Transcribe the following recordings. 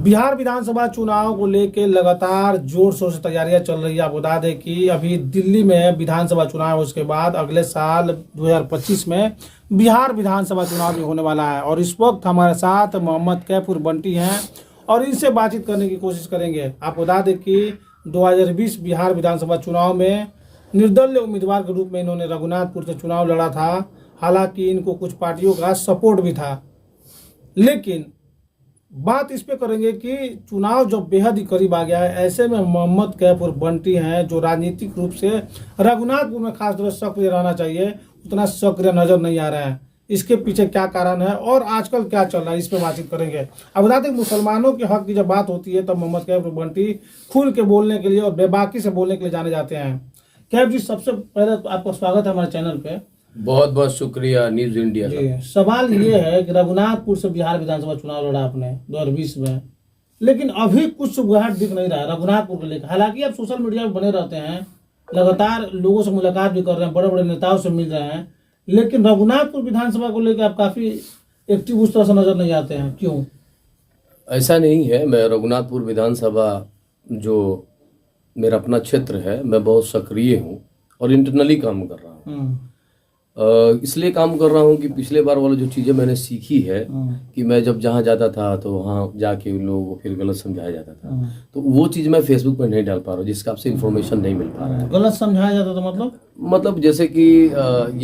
बिहार विधानसभा चुनाव को लेकर लगातार जोर शोर से तैयारियां चल रही है। आप बता दें कि अभी दिल्ली में विधानसभा चुनाव, उसके बाद अगले साल 2025 में बिहार विधानसभा चुनाव भी होने वाला है। और इस वक्त हमारे साथ मोहम्मद कैफुर बंटी हैं और इनसे बातचीत करने की कोशिश करेंगे। आप बता दें कि 2020 बिहार विधानसभा चुनाव में निर्दलीय उम्मीदवार के रूप में इन्होंने रघुनाथपुर से चुनाव लड़ा था। हालांकि इनको कुछ पार्टियों का सपोर्ट भी था, लेकिन बात इस पे करेंगे कि चुनाव जब बेहद ही करीब आ गया है, ऐसे में मोहम्मद कैफुर बंटी हैं जो राजनीतिक रूप से रघुनाथपुर में खास तरह सक्रिय रहना चाहिए, उतना सक्रिय नजर नहीं आ रहा है। इसके पीछे क्या कारण है और आजकल क्या चल रहा है, इस पे बातचीत करेंगे। अब बता दें मुसलमानों के हक की जब बात होती है तब मोहम्मद कैफुर बंटी खुल के बोलने के लिए और बेबाकी से बोलने के लिए जाने जाते हैं। कैफ जी, सबसे पहले तो आपका स्वागत है हमारे चैनल पे। बहुत बहुत शुक्रिया न्यूज इंडिया का। सवाल ये है कि रघुनाथपुर से बिहार विधानसभा चुनाव लड़ा आपने 2020 में, लेकिन अभी कुछ सुगहट दिख नहीं रहा है रघुनाथपुर को लेकर। हालांकि आप सोशल मीडिया में बने रहते हैं, लगातार लोगों से मुलाकात भी कर रहे हैं, बड़े बड़े नेताओं से मिल रहे हैं, लेकिन रघुनाथपुर विधानसभा को लेकर आप काफी एक्टिव उस तरह से नजर नहीं आते हैं, क्यों? ऐसा नहीं है, मैं रघुनाथपुर विधानसभा जो मेरा अपना क्षेत्र है, मैं बहुत सक्रिय हूँ और इंटरनली काम कर रहा हूँ। इसलिए काम कर रहा हूँ कि पिछले बार वाला जो चीज़ें मैंने सीखी है कि मैं जब जहाँ जाता था तो वहाँ जाके उन लोगों को फिर गलत समझाया जाता था, तो वो चीज़ मैं फेसबुक पर नहीं डाल पा रहा हूँ, जिसका आपसे इन्फॉर्मेशन नहीं मिल पा रहा है। गलत समझाया जाता था मतलब जैसे कि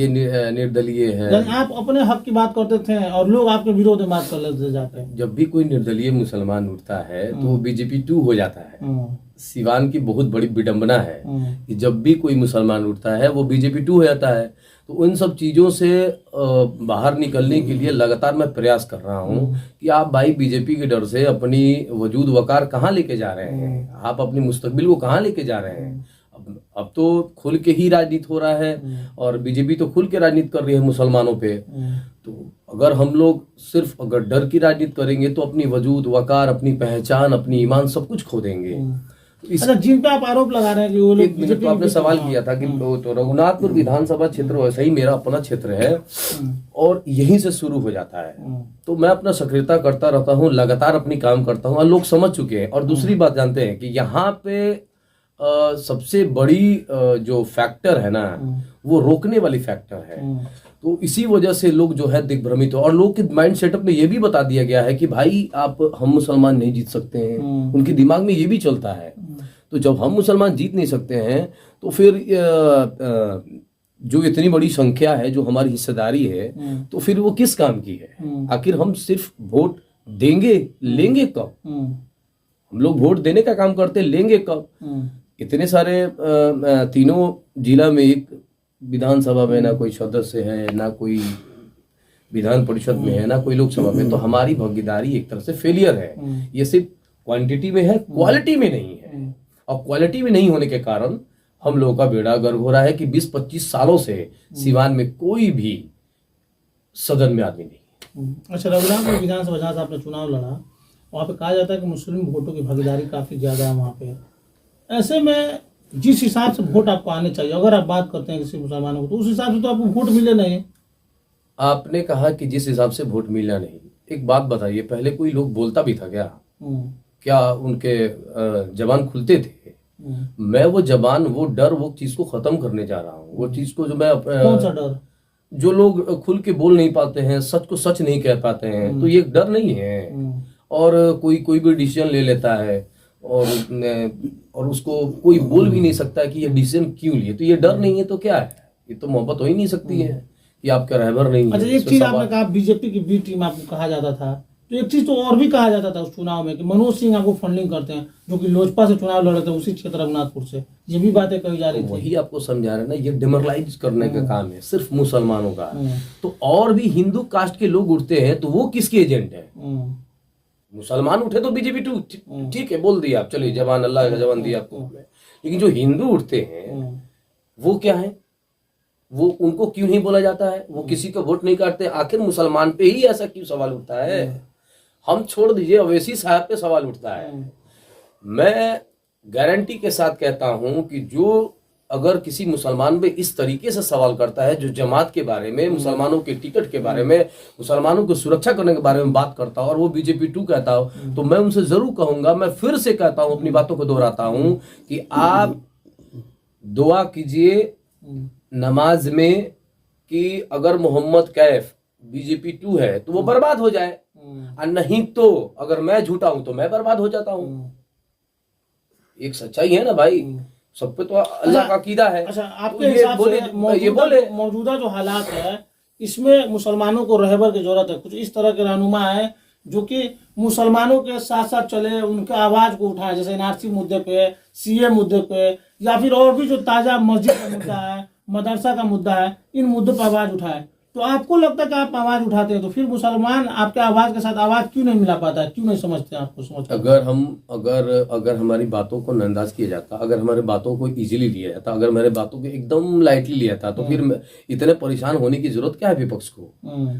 ये निर्दलीय है। आप अपने हक की बात करते थे और लोग आपके विरोध में बात कर लेते जाते हैं। जब भी कोई निर्दलीय मुसलमान उठता है तो वो बीजेपी 2 हो जाता है। सिवान की बहुत बड़ी विडंबना है कि जब भी कोई मुसलमान उठता है वो बीजेपी 2 हो जाता है। तो उन सब चीज़ों से बाहर निकलने के लिए लगातार मैं प्रयास कर रहा हूँ कि आप भाई बीजेपी के डर से अपनी वजूद वकार कहाँ लेके जा रहे हैं, आप अपनी मुस्तकबिल को कहाँ लेके जा रहे हैं। अब तो खुल के ही राजनीति हो रहा है और बीजेपी तो खुल के राजनीति कर रही है मुसलमानों पे। तो अगर हम लोग सिर्फ अगर डर की राजनीति करेंगे तो अपनी वजूद वकार, अपनी पहचान, अपनी ईमान सब कुछ खो देंगे। अच्छा, जिन पे आप आरोप लगा रहे हैं कि वो लोग, एक मिनट, तो आपने सवाल किया था कि तो रघुनाथपुर विधानसभा क्षेत्र वैसे ही मेरा अपना क्षेत्र है और यहीं से शुरू हो जाता है। तो मैं अपना सक्रियता करता रहता हूँ, लगातार अपनी काम करता हूँ और लोग समझ चुके हैं। और दूसरी बात जानते हैं कि यहाँ पे सबसे बड़ी जो फैक्टर है ना, वो रोकने वाली फैक्टर है। तो इसी वजह से लोग जो है दिग्भ्रमित हो और लोग के माइंड सेटअप में ये भी बता दिया गया है कि भाई हम मुसलमान नहीं जीत सकते हैं। उनके दिमाग में ये भी चलता है। तो जब हम मुसलमान जीत नहीं सकते हैं तो फिर जो इतनी बड़ी संख्या है, जो हमारी हिस्सेदारी है, तो फिर वो किस काम की है? आखिर हम सिर्फ वोट देंगे, लेंगे कब? हम लोग वोट देने का काम करते, लेंगे कब? इतने सारे तीनों जिला में एक विधानसभा में ना कोई सदस्य है, ना कोई विधान परिषद में है, ना कोई लोकसभा में। तो हमारी भागीदारी एक तरह से फेलियर है। ये सिर्फ क्वांटिटी में है, क्वालिटी में नहीं है। और क्वालिटी में नहीं होने के कारण हम लोगों का बेड़ा गर्क हो रहा है कि 20-25 सालों से सिवान में कोई भी सदन में आदमी नहीं। अच्छा, रघुनाथपुर विधानसभा जहाँ से आपने चुनाव लड़ा, वहाँ पे कहा जाता है कि मुस्लिम वोटों की भागीदारी काफी ज्यादा है वहाँ पे। ऐसे में जिस हिसाब से वोट आपको आने चाहिए, अगर आप बात करते हैं किसी मुसलमानों को, तो उस हिसाब से तो आपको वोट मिले नहीं। आपने कहा कि जिस हिसाब से वोट मिला नहीं, एक बात बताइए, पहले कोई लोग बोलता भी था क्या उनके जबान खुलते थे? मैं वो जबान, वो डर, वो चीज को खत्म करने जा रहा हूँ। वो चीज को जो मैं कौन सा डर? जो लोग खुल के बोल नहीं पाते हैं, सच को सच नहीं कह पाते हैं, तो ये डर नहीं है। और कोई भी डिसीजन ले लेता है और उसको कोई बोल भी नहीं सकता कि ये डिसीजन क्यों लिए। तो ये डर नहीं है तो क्या है? ये तो मोहब्बत हो ही नहीं सकती है कि आपका रहबर नहीं है। अच्छा, एक चीज आपने कहा बीजेपी की बी टीम आपको कहा जाता था, तो एक चीज तो और भी कहा जाता था उस चुनाव में कि मनोज सिंह आपको फंडिंग करते हैं, जो कि लोजपा से चुनाव लड़ रहे थे उसी क्षेत्र रघुनाथपुर से। ये भी बातें कही जा रही थी। वही आपको समझा रहे ना, ये डिमोरलाइज करने का काम है सिर्फ मुसलमानों का। तो और भी हिंदू कास्ट के लोग उठते हैं तो वो किसके एजेंट है? मुसलमान उठे तो बीजेपी 2 ठीक है, बोल दिया आप, चलिए जवान, अल्लाह का जवान दिया आपको। लेकिन जो हिंदू उठते हैं वो क्या है? वो उनको क्यों नहीं बोला जाता है? वो किसी को वोट नहीं काटते। आखिर मुसलमान पे ही ऐसा क्यों सवाल उठता है? हम छोड़ दीजिए, अवैसी साहब पे सवाल उठता है। मैं गारंटी के साथ कहता हूं कि जो अगर किसी मुसलमान पे इस तरीके से सवाल करता है, जो जमात के बारे में, मुसलमानों के टिकट के बारे में, मुसलमानों को सुरक्षा करने के बारे में बात करता हो और वो बीजेपी 2 कहता हो, तो मैं उनसे जरूर कहूंगा, मैं फिर से कहता हूं, अपनी बातों को दोहराता हूं कि आप दुआ कीजिए नमाज में कि अगर मोहम्मद कैफ बीजेपी 2 है तो वो बर्बाद हो जाए, और नहीं तो अगर मैं झूठा हूं तो मैं बर्बाद हो जाता हूं। एक सच्चाई है ना भाई, सब पे तो अल्लाह का अकीदा है। अच्छा, आपके तो हिसाब से ये बोले मौजूदा जो हालात है इसमें मुसलमानों को रहबर की जरूरत है, कुछ इस तरह के रहनुमा है जो कि मुसलमानों के साथ साथ चले, उनके आवाज को उठाए, जैसे एनआरसी मुद्दे पे, सीए मुद्दे पे, या फिर और भी जो ताजा मस्जिद का मुद्दा है, मदरसा का मुद्दा है, इन मुद्दों पर आवाज उठाए। तो आपको लगता है कि आप आवाज उठाते हैं तो फिर मुसलमान आपके आवाज के साथ आवाज क्यों नहीं मिला पाता है, क्यों नहीं समझते हैं आपको? समझते अगर हमारी बातों को नजरअंदाज किया जाता, अगर हमारी बातों को इजीली लिया जाता, अगर मेरे बातों को एकदम लाइटली लिया जाता, तो फिर इतने परेशान होने की जरूरत क्या है विपक्ष को?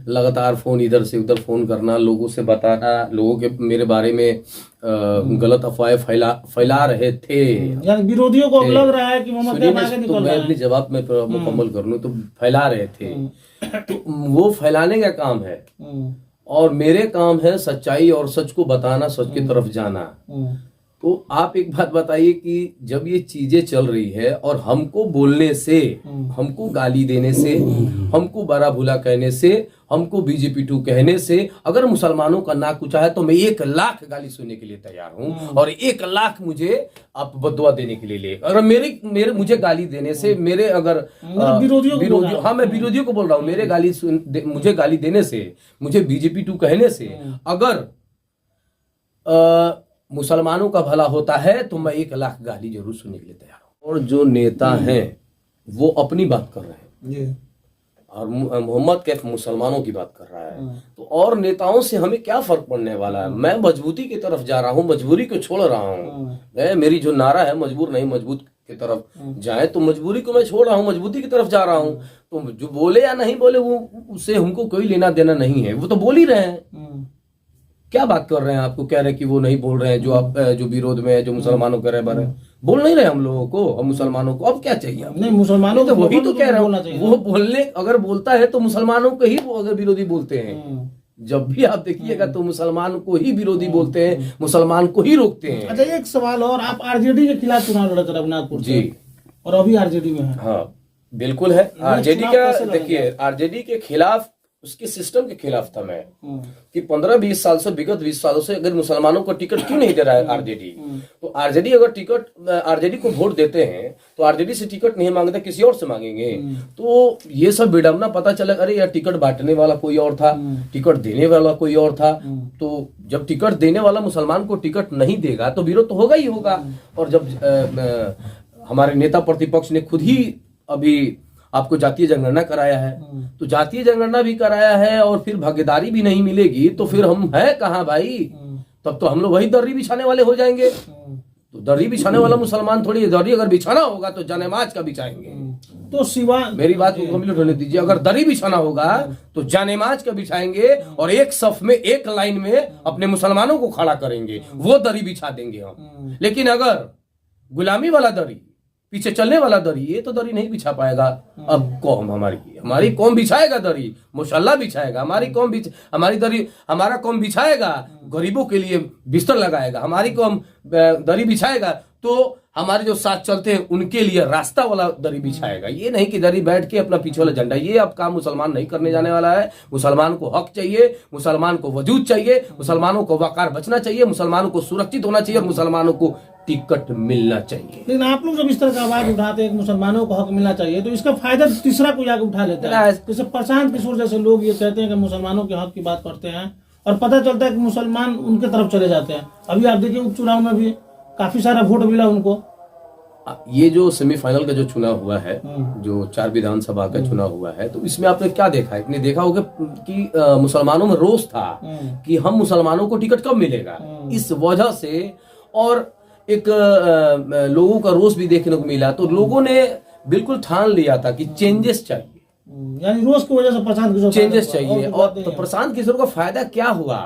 लगातार फोन इधर से उधर फोन करना, लोगों से बताना, लोगों के मेरे बारे में गलत अफवाहें फैला रहे थे, यानी विरोधियों को लग रहा है कि मोहम्मद कैफ आगे निकल रहा है। मैं अपने जवाब में मुकम्मल कर लूं, तो फैला रहे थे, तो वो फैलाने का काम है, और मेरे काम है सच्चाई और सच को बताना, सच की तरफ जाना। तो आप एक बात बताइए कि जब ये चीजें चल रही है और हमको बोलने से, हमको गाली देने से, हमको बड़ा भूला कहने से, हमको बीजेपी 2 कहने से अगर मुसलमानों का नाक ऊंचा है तो मैं 1 लाख गाली सुनने के लिए तैयार हूं, और 1 लाख मुझे आप बददुआ देने के लिए ले। अगर मेरे मुझे गाली देने से, मेरे अगर विरोधियों, हाँ मैं विरोधियों को बोल रहा हूँ, मुझे गाली देने से, मुझे बीजेपी 2 कहने से अगर मुसलमानों का भला होता है तो मैं 1 लाख गाली जरूर सुनने के लिए तैयार हूं। और जो नेता हैं वो अपनी बात कर रहे हैं और मोहम्मद कैफ मुसलमानों की बात कर रहा है, तो और नेताओं से हमें क्या फर्क पड़ने वाला है? मैं मजबूती की तरफ जा रहा हूँ, मजबूरी को छोड़ रहा हूँ। मेरी जो नारा है, मजबूर नहीं मजबूत की तरफ जाए, तो मजबूरी को मैं छोड़ रहा हूँ, मजबूती की तरफ जा रहा हूँ। तो जो बोले या नहीं बोले वो उससे हमको कोई लेना देना नहीं है, वो तो बोल ही रहे हैं। क्या बात कर रहे हैं? आपको कह रहे हैं कि वो नहीं बोल रहे हैं, जो विरोध में है, जो मुसलमानों के रहबर है, बोल नहीं रहे हम लोगों को, हम मुसलमानों को। अब क्या चाहिए? नहीं, मुसलमानों को वही तो कह रहा हूँ, वो बोलने अगर बोलता है तो मुसलमानों को ही वो अगर विरोधी बोलते हैं। जब भी आप देखिएगा तो मुसलमान को ही विरोधी बोलते हैं, मुसलमान को ही रोकते हैं। अच्छा, एक सवाल और, आप आरजेडी के खिलाफ चुनाव लड़ते रघुनाथपुर जी, और अभी आरजेडी में है? हाँ बिल्कुल है। आरजेडी का देखिए, आरजेडी के खिलाफ, उसके सिस्टम के खिलाफ था मैं कि 15-20 साल से, विगत 20 सालों से अगर मुसलमानों को टिकट क्यों नहीं दे रहा है आरजेडी? तो आरजेडी अगर आरजेडी को वोट देते हैं तो आरजेडी से टिकट नहीं मांगते, किसी और से मांगेंगे। तो ये सब विडंबना पता चला, अरे यार टिकट बांटने वाला कोई और था, टिकट देने वाला कोई और था। तो जब टिकट देने वाला मुसलमान को टिकट नहीं देगा तो विरोध तो होगा ही होगा। और जब हमारे नेता प्रतिपक्ष ने खुद ही अभी आपको जातीय जनगणना कराया है, तो जातीय जनगणना भी कराया है और फिर भागीदारी भी नहीं मिलेगी, तो फिर हम है कहाँ भाई? तब तो हम लोग वही दर्री बिछाने वाले हो जाएंगे। तो दर्री बिछाने वाला मुसलमान थोड़ी, दर्री अगर बिछाना होगा तो जानेमाज का बिछाएंगे। तो सिवा मेरी बात को कंप्लीट होने दीजिए। अगर दर्री बिछाना होगा तो जानेमाज का बिछाएंगे और एक सफ में, एक लाइन में अपने मुसलमानों को खड़ा करेंगे, वो दर्री बिछा देंगे हम। लेकिन अगर गुलामी वाला दर्री, पीछे चलने वाला दरी, ये तो दरी नहीं बिछा पाएगा। अब कौम हमारी कौम बिछाएगा दरी, मुसल्ला बिछाएगा, हमारा कौम बिछाएगा, गरीबों के लिए बिस्तर लगाएगा, हमारी कौम दरी बिछाएगा, तो हमारे जो साथ चलते हैं उनके लिए रास्ता वाला दरी बिछाएगा। ये नहीं कि दरी बैठ के अपना पीछे वाला झंडा, ये अब काम मुसलमान नहीं करने जाने वाला है। मुसलमान को हक चाहिए, मुसलमान को वजूद चाहिए, मुसलमानों को वकार बचना चाहिए, मुसलमानों को सुरक्षित होना चाहिए और मुसलमानों को टिकट मिलना चाहिए। लेकिन आप लोग जब इस तरह का आवाज उठाते हैं, मुसलमानों को हक मिलना चाहिए, तो इसका फायदा तीसरा कोई आगे उठा लेता है। जैसे प्रशांत किशोर जैसे लोग ये कहते हैं कि मुसलमानों के हक की बात करते हैं और पता चलता है कि मुसलमान उनके तरफ चले जाते हैं। अभी आप देखिए उपचुनाव में भी काफी सारा वोट मिला उनको। ये जो सेमीफाइनल का जो चुनाव हुआ है, जो 4 विधानसभा का चुनाव हुआ है, तो इसमें आपने क्या देखा है? आपने देखा होगा कि मुसलमानों में रोष था कि हम मुसलमानों को टिकट कब मिलेगा। इस वजह से और एक लोगों का रोष भी देखने को मिला, तो लोगों ने बिल्कुल ठान लिया था कि चेंजेस चाहिए, यानी रोष की वजह से प्रशांत किशोर चेंजेस चाहिए। और तो प्रशांत किशोर का फायदा क्या हुआ?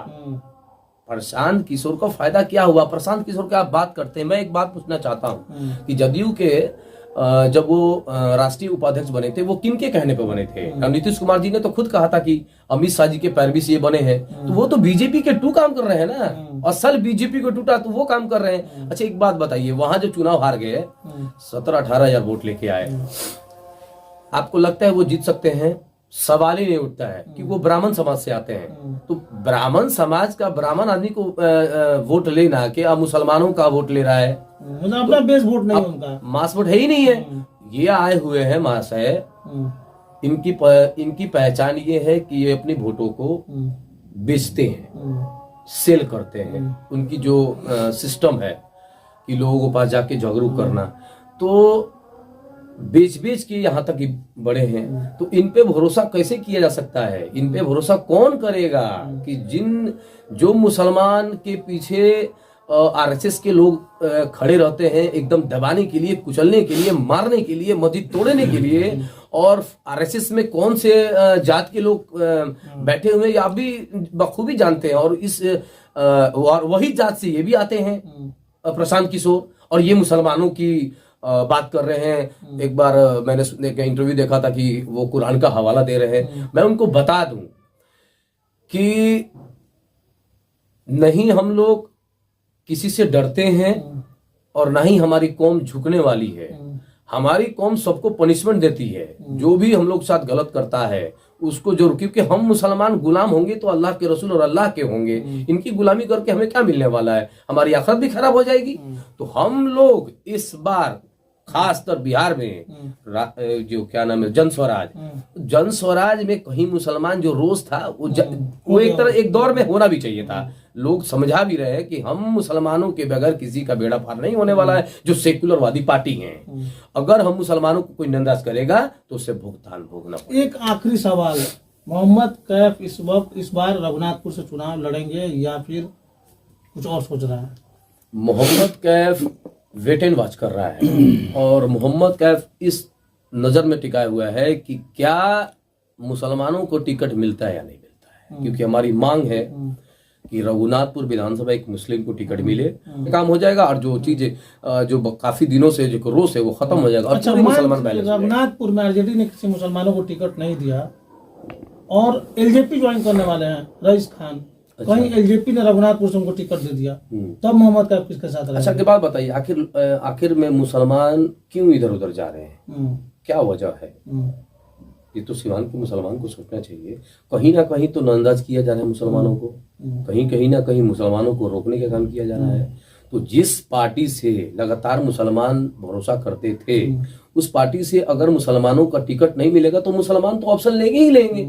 प्रशांत किशोर का फायदा क्या हुआ? प्रशांत किशोर की आप बात करते हैं, मैं एक बात पूछना चाहता हूं कि जदयू के जब वो राष्ट्रीय उपाध्यक्ष बने थे वो किनके कहने पे बने थे? नीतीश कुमार जी ने तो खुद कहा था कि अमित शाह जी के पैरवी से ये बने हैं, तो वो तो बीजेपी के टू काम कर रहे हैं ना, असल बीजेपी को टूटा तो वो काम कर रहे हैं। अच्छा एक बात बताइए, वहां जो चुनाव हार गए 17-18 हजार वोट लेके आए, आपको लगता है वो जीत सकते हैं? सवाल ही नहीं उठता है कि वो ब्राह्मण समाज से आते हैं। तो ब्राह्मण समाज का ब्राह्मण आदमी को वोट लेना कि अब मुसलमानों का वोट ले रहा है, मतलब अपना बेस वोट नहीं उनका, मास वोट है ही नहीं है। ये आए हुए हैं मास है, इनकी पहचान ये है कि ये अपनी वोटों को बेचते हैं, सेल करते हैं। उनकी जो सिस्टम है कि लोगों के पास जाके जागरूक करना, तो बेच के यहाँ तक ही बड़े हैं। तो इन पे भरोसा कैसे किया जा सकता है? इन पे भरोसा कौन करेगा कि जो मुसलमान के पीछे आरएसएस के लोग खड़े रहते हैं एकदम दबाने के लिए, कुचलने के लिए, मारने के लिए, मस्जिद तोड़ने के लिए, और आरएसएस में कौन से जात के लोग बैठे हुए हैं आप भी बखूबी जानते हैं, और वही जात से ये भी आते हैं, प्रशांत किशोर, और ये मुसलमानों की बात कर रहे हैं। एक बार मैंने इंटरव्यू देखा था कि वो कुरान का हवाला दे रहे हैं। मैं उनको बता दूं कि नहीं हम लोग किसी से डरते हैं और ना ही हमारी कौम झुकने वाली है। हमारी कौम सबको पनिशमेंट देती है, जो भी हम लोग साथ गलत करता है उसको जरूर, क्योंकि हम मुसलमान गुलाम होंगे तो अल्लाह के रसूल और अल्लाह के होंगे। इनकी गुलामी करके हमें क्या मिलने वाला है? हमारी आखिरत भी खराब हो जाएगी। तो हम लोग इस बार खासकर बिहार में जो क्या नाम है जन स्वराज में कहीं मुसलमान जो रोष था वो एक दौर में होना भी चाहिए था। लोग समझा भी रहे हैं कि हम मुसलमानों के बगैर किसी का बेड़ा पार नहीं होने वाला है, जो सेकुलरवादी पार्टी हैं। अगर हम मुसलमानों को कोई नंदाज करेगा तो उससे भुगतान भोगना पड़ेगा। एक आखिरी सवाल, मोहम्मद कैफ इस बार रघुनाथपुर से चुनाव लड़ेंगे या फिर कुछ और सोच रहा है? Mohammad Kaif wait and watch कर रहा है, और मोहम्मद कैफ इस नजर में टिकाया हुआ है कि क्या मुसलमानों को टिकट मिलता है या नहीं मिलता है, क्योंकि हमारी मांग है कि रघुनाथपुर विधानसभा एक मुस्लिम को टिकट मिले, काम हो जाएगा, और जो चीजें जो काफी दिनों से जो रोष है वो खत्म हो जाएगा। अच्छा, मुसलमान रघुनाथपुर में आरजेडी ने किसी मुसलमानों को टिकट नहीं दिया और एलजेपी ज्वाइन करने वाले हैं रईस खान, कहीं एलजेपी ने रघुनाथपुर से उनको टिकट दे दिया, तब मोहम्मद कैफ किसके साथ रहेंगे? अच्छा के बाद बताइए, आखिर में मुसलमान क्यों इधर उधर जा रहे हैं? क्या वजह है? ये तो सिवान के मुसलमान को सोचना चाहिए। कहीं ना कहीं तो नंदाज किया जा रहा है मुसलमानों को, कहीं ना कहीं मुसलमानों को रोकने का काम किया जा रहा है। तो जिस पार्टी से लगातार मुसलमान भरोसा करते थे, उस पार्टी से अगर मुसलमानों का टिकट नहीं मिलेगा तो मुसलमान तो ऑप्शन लेंगे ही लेंगे,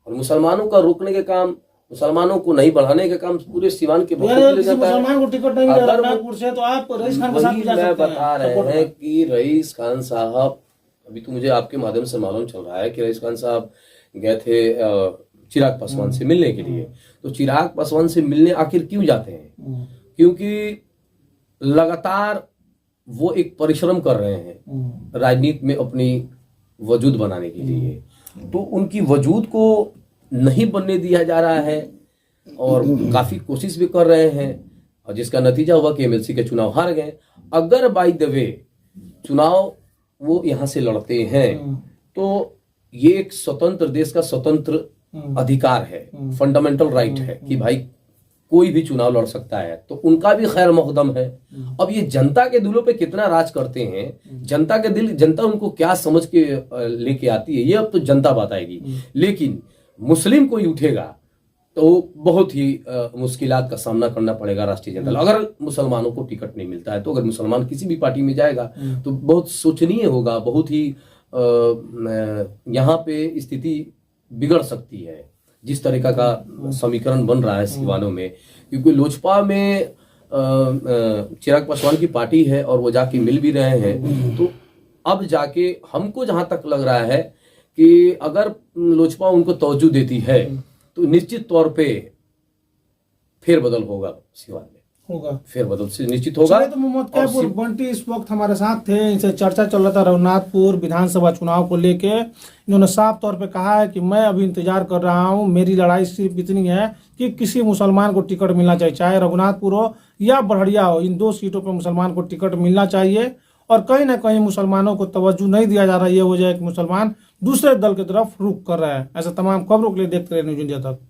और मुसलमानों का रोकने के काम, मुसलमानों को नहीं बढ़ाने का काम पूरे सिवान के मुसलमान को टिकट नहीं मिला रघुनाथपुर से, तो आप रईस खान के साथ जा सकते हैं। बता रहे हैं कि रईस खान साहब, अभी तो मुझे आपके माध्यम से मालूम चल रहा है कि रईस खान साहब गए थे चिराग पासवान से मिलने के लिए। तो चिराग पासवान से मिलने आखिर क्यों जाते हैं? क्योंकि लगातार वो एक परिश्रम कर रहे हैं राजनीति में अपनी वजूद बनाने के लिए, तो उनकी वजूद को नहीं बनने दिया जा रहा है, और काफी कोशिश भी कर रहे हैं, और जिसका नतीजा हुआ कि एमएलसी के चुनाव हार गए। अगर बाय द वे चुनाव वो यहाँ से लड़ते हैं तो ये एक स्वतंत्र देश का स्वतंत्र अधिकार है, फंडामेंटल राइट है कि भाई कोई भी चुनाव लड़ सकता है, तो उनका भी खैर मकदम है। अब ये जनता के दिलों पे कितना राज करते हैं, जनता उनको क्या समझ के लेके आती है, ये अब तो जनता बताएगी। लेकिन मुस्लिम कोई उठेगा तो बहुत ही मुश्किलात का सामना करना पड़ेगा राष्ट्रीय जनता। अगर मुसलमानों को टिकट नहीं मिलता है तो अगर मुसलमान किसी भी पार्टी में जाएगा तो बहुत सोचनीय होगा, बहुत ही यहाँ पे स्थिति बिगड़ सकती है जिस तरीका का समीकरण बन रहा है सिवानों में। क्योंकि लोजपा में चिराग पासवान की पार्टी है और वो जाके मिल भी रहे हैं, तो अब जाके हमको जहां तक लग रहा है कि अगर लोजपा उनको तवज्जो देती है तो निश्चित तौर पे फेरबदल होगा, सिवान में होगा फेरबदल से निश्चित होगा। तो मोहम्मद कैफ और बंटी इस वक्त हमारे साथ थे, इनसे चर्चा चल रहा था रघुनाथपुर विधानसभा चुनाव को लेके। इन्होंने साफ तौर पे कहा है कि मैं अभी इंतजार कर रहा हूं, मेरी लड़ाई सिर्फ इतनी है कि किसी मुसलमान को टिकट मिलना चाहिए, चाहे रघुनाथपुर हो या बड़हरिया हो, इन दो सीटों पर मुसलमान को टिकट मिलना चाहिए। और कहीं ना कहीं मुसलमानों को तवज्जो नहीं दिया जा रहा है। ये वजह है कि मुसलमान दूसरे दल की तरफ रुख कर रहा है। ऐसा तमाम खबरों के लिए देखते रहे न्यूज़ इंडिया तक।